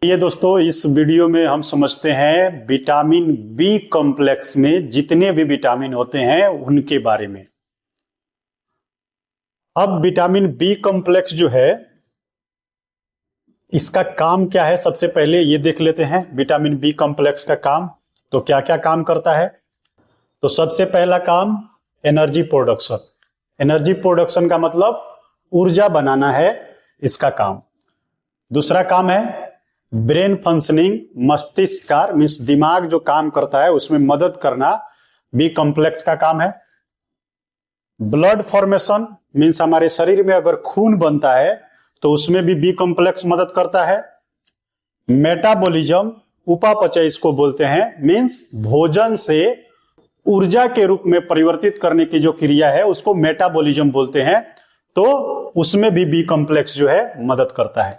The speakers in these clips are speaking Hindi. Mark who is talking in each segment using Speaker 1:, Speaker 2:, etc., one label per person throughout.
Speaker 1: ये दोस्तों, इस वीडियो में हम समझते हैं विटामिन बी कॉम्प्लेक्स में जितने भी विटामिन होते हैं उनके बारे में। अब विटामिन बी कॉम्प्लेक्स जो है इसका काम क्या है, सबसे पहले ये देख लेते हैं विटामिन बी कॉम्प्लेक्स का काम। तो क्या क्या काम करता है? तो सबसे पहला काम एनर्जी प्रोडक्शन। एनर्जी प्रोडक्शन का मतलब ऊर्जा बनाना है इसका काम। दूसरा काम है ब्रेन फंक्शनिंग, मस्तिष्क कार्य मीन्स दिमाग जो काम करता है उसमें मदद करना बी कॉम्प्लेक्स का काम है। ब्लड फॉर्मेशन मीन्स हमारे शरीर में अगर खून बनता है तो उसमें भी बी कॉम्प्लेक्स मदद करता है। मेटाबॉलिज्म, उपापचय इसको बोलते हैं, मीन्स भोजन से ऊर्जा के रूप में परिवर्तित करने की जो क्रिया है उसको मेटाबॉलिज्म बोलते हैं। तो उसमें भी बी कॉम्प्लेक्स जो है मदद करता है।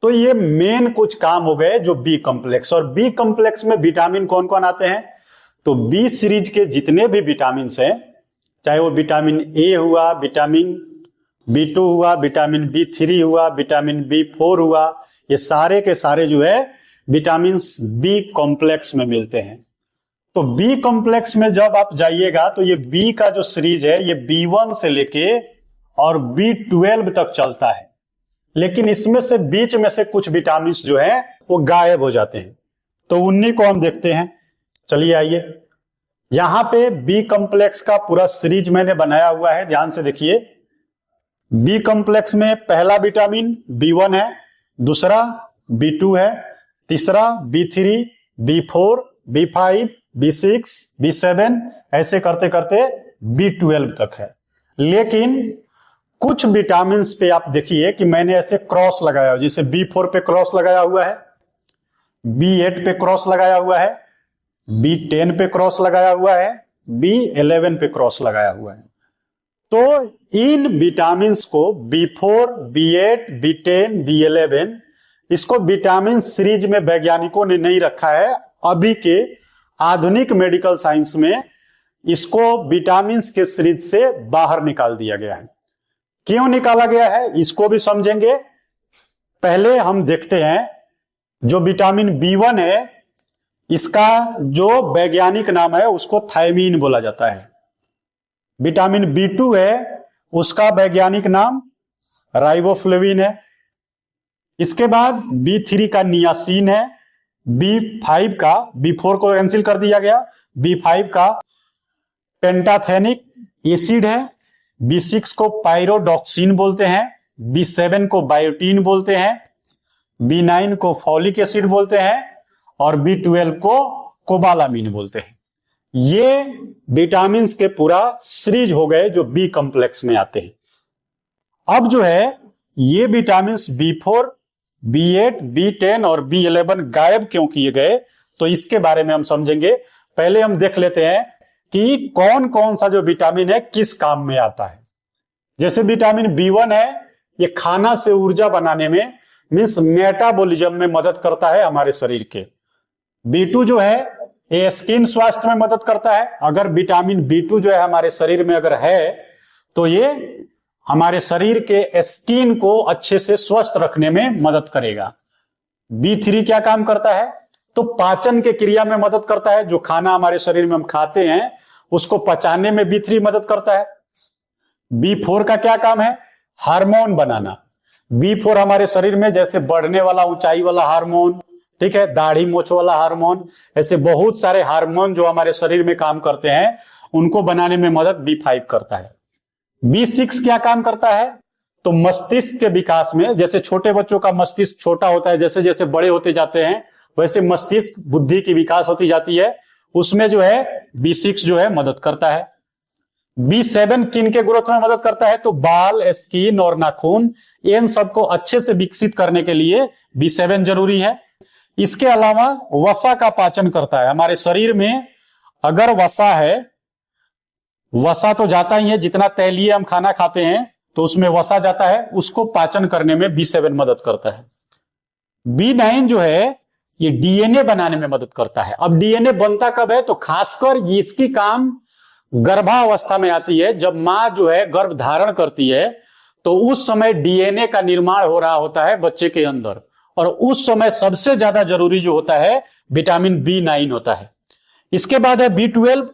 Speaker 1: तो ये मेन कुछ काम हो गए जो बी कॉम्प्लेक्स। और बी कॉम्प्लेक्स में विटामिन कौन कौन आते हैं? तो बी सीरीज के जितने भी विटामिन हैं, चाहे वो विटामिन ए हुआ, विटामिन B2 हुआ, विटामिन B3 हुआ, विटामिन B4 हुआ, ये सारे के सारे जो है विटामिन बी कॉम्प्लेक्स में मिलते हैं। तो बी कॉम्प्लेक्स में जब आप जाइएगा तो ये बी का जो सीरीज है ये B1 से लेके और B12 तक चलता है, लेकिन इसमें से बीच में से कुछ विटामिन जो है वो गायब हो जाते हैं। तो उन्हीं को हम देखते हैं। चलिए आइए, यहां पे बी कॉम्प्लेक्स का पूरा सीरीज मैंने बनाया हुआ है, ध्यान से देखिए। बी कॉम्प्लेक्स में पहला विटामिन B1 है, दूसरा B2 है, तीसरा B3, B4, B5, B6, B7, ऐसे करते करते B12 तक है। लेकिन कुछ विटामिन पे आप देखिए कि मैंने ऐसे क्रॉस लगाया, जैसे B4 पे क्रॉस लगाया हुआ है, B8 पे क्रॉस लगाया हुआ है, B10 पे क्रॉस लगाया हुआ है, B11 पे क्रॉस लगाया हुआ है। तो इन विटामिन को B4, B8, B10, B11 इसको विटामिन सीरीज में वैज्ञानिकों ने नहीं रखा है। अभी के आधुनिक मेडिकल साइंस में इसको विटामिन के सीरीज से बाहर निकाल दिया गया है। क्यों निकाला गया है इसको भी समझेंगे। पहले हम देखते हैं जो विटामिन B1 है इसका जो वैज्ञानिक नाम है उसको थायमीन बोला जाता है। विटामिन B2 है उसका वैज्ञानिक नाम राइबोफ्लेविन है। इसके बाद B3 का नियासिन है, B5 का, B4 को कैंसिल कर दिया गया, B5 का पेंटाथेनिक एसिड है, B6 को पायरोडॉक्सिन बोलते हैं, B7 को बायोटीन बोलते हैं, B9 को फॉलिक एसिड बोलते हैं और B12 को कोबालामिन बोलते हैं। ये विटामिन के पूरा सीरीज हो गए जो बी कॉम्प्लेक्स में आते हैं। अब जो है ये विटामिन B4, B8, B10 और B11 गायब क्यों किए गए तो इसके बारे में हम समझेंगे। पहले हम देख लेते हैं कि कौन कौन सा जो विटामिन है किस काम में आता है। जैसे विटामिन B1 है, ये खाना से ऊर्जा बनाने में मीन्स मेटाबॉलिज्म में मदद करता है हमारे शरीर के। B2 जो है ये स्किन स्वास्थ्य में मदद करता है। अगर विटामिन B2 जो है हमारे शरीर में अगर है तो ये हमारे शरीर के स्किन को अच्छे से स्वस्थ रखने में मदद करेगा। B3 क्या काम करता है? तो पाचन के क्रिया में मदद करता है। जो खाना हमारे शरीर में हम खाते हैं उसको पचाने में B3 मदद करता है। B4 का क्या काम है? हार्मोन बनाना। B4 हमारे शरीर में जैसे बढ़ने वाला, ऊंचाई वाला हार्मोन, ठीक है, दाढ़ी मोछ वाला हार्मोन, ऐसे बहुत सारे हार्मोन जो हमारे शरीर में काम करते हैं उनको बनाने में मदद B5 करता है। B6 क्या काम करता है? तो मस्तिष्क के विकास में, जैसे छोटे बच्चों का मस्तिष्क छोटा होता है, जैसे जैसे बड़े होते जाते हैं वैसे मस्तिष्क बुद्धि की विकास होती जाती है, उसमें जो है B6 जो है मदद करता है। B7 किन के ग्रोथ में मदद करता है? तो बाल, स्किन और नाखून, इन सबको अच्छे से विकसित करने के लिए B7 जरूरी है। इसके अलावा वसा का पाचन करता है। हमारे शरीर में अगर वसा है, वसा तो जाता ही है, जितना तैलीय हम खाना खाते हैं तो उसमें वसा जाता है, उसको पाचन करने में B7 मदद करता है। B9 जो है ये DNA बनाने में मदद करता है। अब DNA बनता कब है? तो खासकर इसकी काम गर्भावस्था में आती है। जब मां जो है गर्भ धारण करती है तो उस समय DNA का निर्माण हो रहा होता है बच्चे के अंदर, और उस समय सबसे ज्यादा जरूरी जो होता है विटामिन B9 होता है। इसके बाद है B12।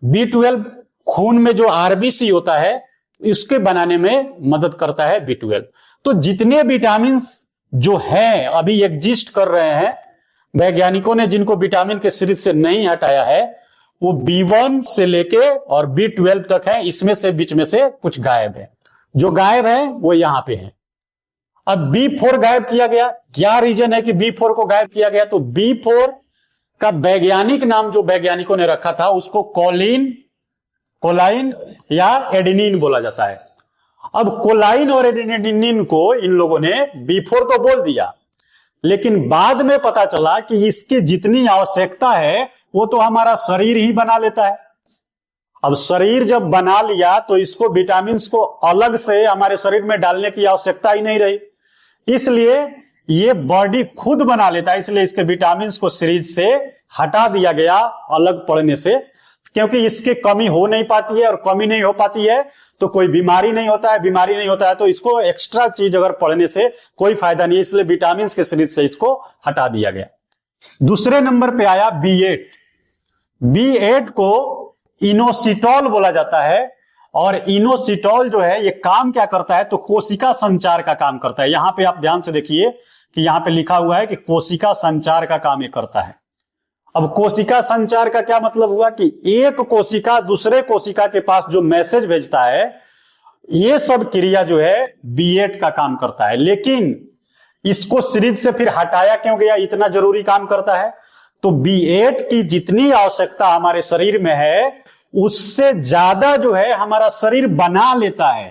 Speaker 1: B12 खून में जो आरबीसी होता है इसके बनाने में मदद करता है B12। तो जितने विटामिन जो हैं अभी एग्जिस्ट कर रहे हैं, वैज्ञानिकों ने जिनको विटामिन के सीरीज से नहीं हटाया है, वो B1 से लेके और B12 तक है। इसमें से बीच में से कुछ गायब है, जो गायब है वो यहां पे है। अब B4 गायब किया गया। क्या रीजन है कि B4 को गायब किया गया? तो B4 का वैज्ञानिक नाम जो वैज्ञानिकों ने रखा था उसको कोलाइन या एडेनिन बोला जाता है। अब कोलाइन और एडेनिन को इन लोगों ने B4 तो बोल दिया, लेकिन बाद में पता चला कि इसकी जितनी आवश्यकता है वो तो हमारा शरीर ही बना लेता है। अब शरीर जब बना लिया तो इसको विटामिन को अलग से हमारे शरीर में डालने की आवश्यकता ही नहीं रही, इसलिए ये बॉडी खुद बना लेता है। इसलिए इसके विटामिन को सीरीज से हटा दिया गया अलग पड़ने से, क्योंकि इसकी कमी हो नहीं पाती है, और कमी नहीं हो पाती है तो कोई बीमारी नहीं होता है, बीमारी नहीं होता है तो इसको एक्स्ट्रा चीज अगर पढ़ने से कोई फायदा नहीं है, इसलिए विटामिन के सीरीज से इसको हटा दिया गया। दूसरे नंबर पे आया B8। B8 को इनोसिटॉल बोला जाता है, और इनोसिटॉल जो है ये काम क्या करता है? तो कोशिका संचार का काम करता है। यहां पे आप ध्यान से देखिए कि यहां पे लिखा हुआ है कि कोशिका संचार का काम ये करता है। अब कोशिका संचार का क्या मतलब हुआ कि एक कोशिका दूसरे कोशिका के पास जो मैसेज भेजता है, ये सब क्रिया जो है B8 का काम करता है। लेकिन इसको सीरीज से फिर हटाया क्यों गया? इतना जरूरी काम करता है तो B8 की जितनी आवश्यकता हमारे शरीर में है उससे ज्यादा जो है हमारा शरीर बना लेता है।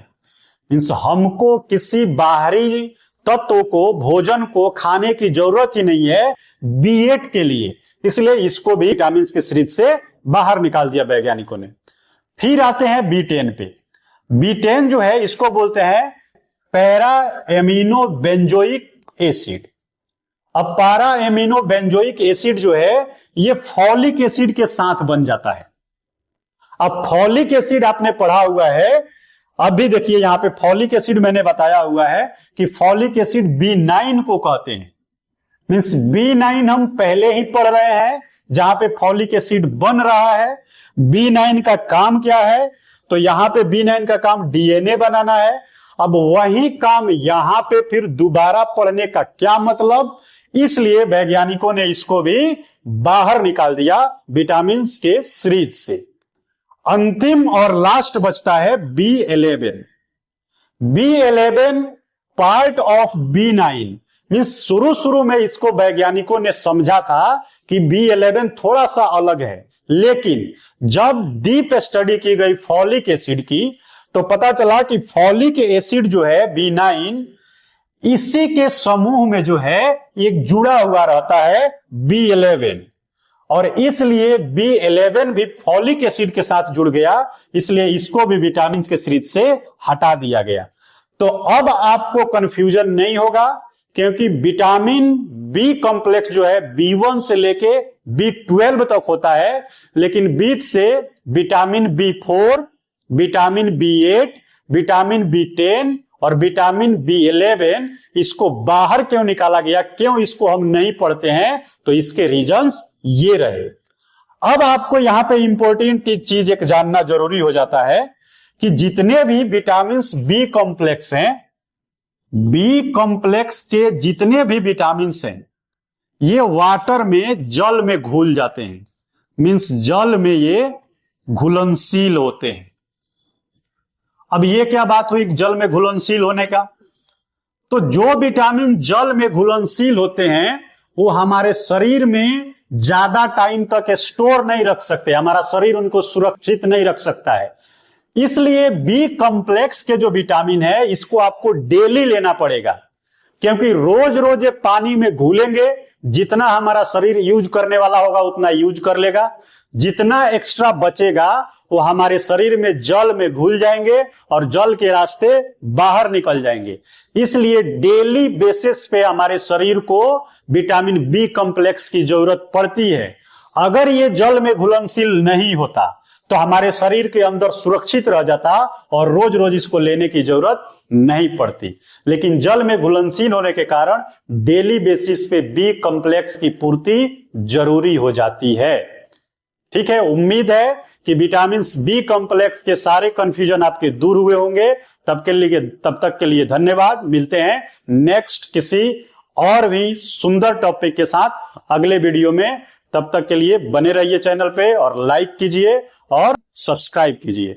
Speaker 1: मींस हमको किसी बाहरी तत्व को, भोजन को खाने की जरूरत ही नहीं है B8 के लिए, इसलिए इसको भी विटामिन के सीरीज से बाहर निकाल दिया वैज्ञानिकों ने। फिर आते हैं B10 पे। B10 जो है इसको बोलते हैं पैरा एमिनो बेंजोइक एसिड। अब पैरा एमिनो बेंजोइक एसिड जो है ये फॉलिक एसिड के साथ बन जाता है। अब फॉलिक एसिड आपने पढ़ा हुआ है, अभी देखिए यहां पे फॉलिक एसिड मैंने बताया हुआ है कि फॉलिक एसिड B9 को कहते हैं। मींस B9 हम पहले ही पढ़ रहे हैं जहां पे फॉलिक एसिड बन रहा है। B9 का काम क्या है? तो यहां पे B9 का काम DNA बनाना है। अब वही काम यहां पे फिर दोबारा पढ़ने का क्या मतलब? इसलिए वैज्ञानिकों ने इसको भी बाहर निकाल दिया विटामिन के सीरीज से। अंतिम और लास्ट बचता है B11। B11 part of B9। Means शुरू में इसको वैज्ञानिकों ने समझा था कि B11 थोड़ा सा अलग है, लेकिन जब डीप स्टडी की गई फॉलिक एसिड की तो पता चला कि फॉलिक एसिड जो है B9 इसी के समूह में जो है एक जुड़ा हुआ रहता है B11, और इसलिए B11 भी फॉलिक एसिड के साथ जुड़ गया, इसलिए इसको भी विटामिन के सीरीज से हटा दिया गया। तो अब आपको कंफ्यूजन नहीं होगा, क्योंकि विटामिन बी कॉम्प्लेक्स जो है B1 से लेके B12 तक होता है, लेकिन बीच से vitamin B4, vitamin B8, vitamin B10 और विटामिन B11 इसको बाहर क्यों निकाला गया, क्यों इसको हम नहीं पढ़ते हैं? तो इसके रीजंस ये रहे। अब आपको यहां पे इंपॉर्टेंट चीज एक जानना जरूरी हो जाता है कि जितने भी विटामिन बी कॉम्प्लेक्स हैं, बी कॉम्प्लेक्स के जितने भी विटामिन हैं ये वाटर में, जल में घुल जाते हैं। मींस जल में ये घुलनशील होते हैं। अब ये क्या बात हुई जल में घुलनशील होने का? तो जो विटामिन जल में घुलनशील होते हैं वो हमारे शरीर में ज्यादा टाइम तक स्टोर नहीं रख सकते, हमारा शरीर उनको सुरक्षित नहीं रख सकता है। इसलिए बी कॉम्प्लेक्स के जो विटामिन है इसको आपको डेली लेना पड़ेगा, क्योंकि रोज रोज ये पानी में घुलेंगे, जितना हमारा शरीर यूज करने वाला होगा उतना यूज कर लेगा, जितना एक्स्ट्रा बचेगा वो हमारे शरीर में जल में घुल जाएंगे और जल के रास्ते बाहर निकल जाएंगे। इसलिए डेली बेसिस पे हमारे शरीर को विटामिन बी कॉम्प्लेक्स की जरूरत पड़ती है। अगर ये जल में घुलनशील नहीं होता तो हमारे शरीर के अंदर सुरक्षित रह जाता और रोज रोज इसको लेने की जरूरत नहीं पड़ती, लेकिन जल में घुलनशील होने के कारण डेली बेसिस पे बी कॉम्प्लेक्स की पूर्ति जरूरी हो जाती है। ठीक है, उम्मीद है कि विटामिन बी कॉम्प्लेक्स के सारे कंफ्यूजन आपके दूर हुए होंगे। तब तक के लिए धन्यवाद। मिलते हैं नेक्स्ट किसी और भी सुंदर टॉपिक के साथ अगले वीडियो में। तब तक के लिए बने रहिए चैनल पे और लाइक कीजिए और सब्सक्राइब कीजिए।